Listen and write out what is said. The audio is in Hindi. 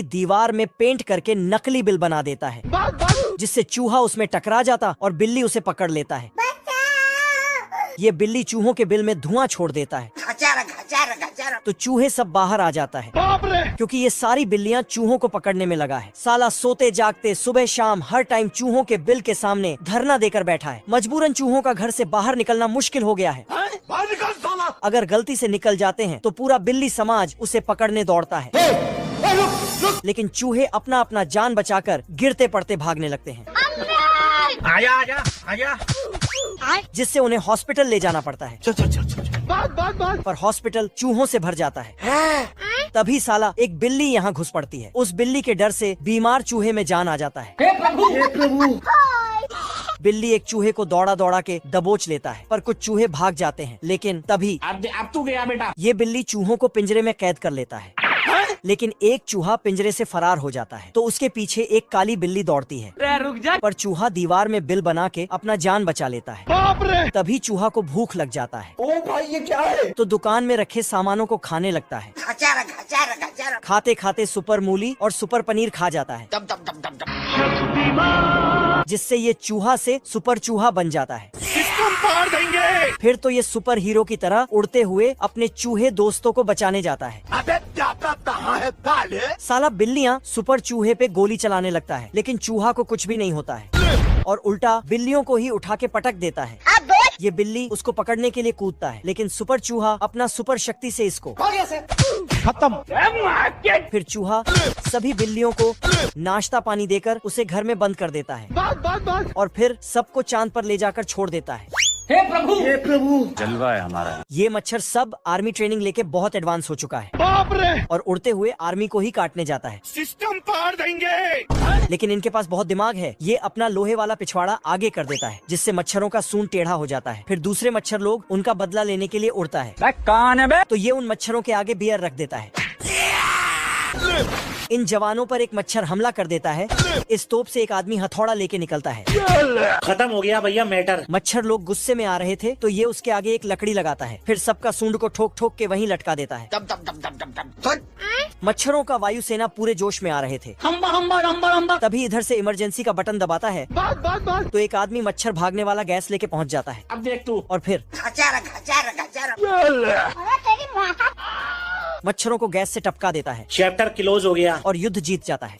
दीवार में पेंट करके नकली बिल बना देता है, जिससे चूहा उसमें टकरा जाता और बिल्ली उसे पकड़ लेता है। ये बिल्ली चूहों के बिल में धुआं छोड़ देता है, तो चूहे सब बाहर आ जाता है, क्योंकि ये सारी बिल्लियां चूहों को पकड़ने में लगा है। साला सोते जागते सुबह शाम हर टाइम चूहों के बिल के सामने धरना देकर बैठा है। मजबूरन चूहों का घर से बाहर निकलना मुश्किल हो गया है। अगर गलती से निकल जाते हैं तो पूरा बिल्ली समाज उसे पकड़ने दौड़ता है, लेकिन चूहे अपना अपना जान बचाकर गिरते पड़ते भागने लगते हैं। आजा आजा आजा, जिससे उन्हें हॉस्पिटल ले जाना पड़ता है। पर हॉस्पिटल चूहों से भर जाता है। तभी साला एक बिल्ली यहाँ घुस पड़ती है। उस बिल्ली के डर से बीमार चूहे में जान आ जाता है। हे प्रभु। बिल्ली एक चूहे को दौड़ा दौड़ा के दबोच लेता है, पर कुछ चूहे भाग जाते हैं। लेकिन तभी अब तू गया बेटा। ये बिल्ली चूहों को पिंजरे में कैद कर लेता है, लेकिन एक चूहा पिंजरे से फरार हो जाता है। तो उसके पीछे एक काली बिल्ली दौड़ती है, रुक जा। पर चूहा दीवार में बिल बना के अपना जान बचा लेता है। तभी चूहा को भूख लग जाता है। ओ भाई ये क्या है? तो दुकान में रखे सामानों को खाने लगता है। खाते खाते सुपर मूली और सुपर पनीर खा जाता है, जिससे ये चूहा से सुपर चूहा बन जाता है। मार देंगे। फिर तो ये सुपर हीरो की तरह उड़ते हुए अपने चूहे दोस्तों को बचाने जाता है। अबे जाता कहाँ है साले? साला बिल्लियाँ सुपर चूहे पे गोली चलाने लगता है, लेकिन चूहा को कुछ भी नहीं होता है और उल्टा बिल्लियों को ही उठा के पटक देता है। ये बिल्ली उसको पकड़ने के लिए कूदता है, लेकिन सुपर चूहा अपना सुपर शक्ति से इसको खत्म। फिर चूहा सभी बिल्लियों को नाश्ता पानी देकर उसे घर में बंद कर देता है और फिर सबको चांद पर ले जाकर छोड़ देता है। हे प्रभु जलवा है हमारा। ये मच्छर सब आर्मी ट्रेनिंग लेके बहुत एडवांस हो चुका है। बाप रे, और उड़ते हुए आर्मी को ही काटने जाता है। सिस्टम पार देंगे। लेकिन इनके पास बहुत दिमाग है। ये अपना लोहे वाला पिछवाड़ा आगे कर देता है, जिससे मच्छरों का सूंड टेढ़ा हो जाता है। फिर दूसरे मच्छर लोग उनका बदला लेने के लिए उड़ता है। कौन है बे? तो ये उन मच्छरों के आगे बियर रख देता है। इन जवानों पर एक मच्छर हमला कर देता है। इस तोप से एक आदमी हथौड़ा लेके निकलता है। खत्म हो गया भैया मैटर। मच्छर लोग गुस्से में आ रहे थे, तो ये उसके आगे एक लकड़ी लगाता है। फिर सबका सूंड को ठोक ठोक के वहीं लटका देता है। मच्छरों का वायुसेना पूरे जोश में आ रहे थे। तभी इधर से इमरजेंसी का बटन दबाता है, तो एक आदमी मच्छर भागने वाला गैस लेके पहुंच जाता है। अब देख तू। और फिर मच्छरों को गैस से टपका देता है चैप्टर क्लोज हो गया और युद्ध जीत जाता है।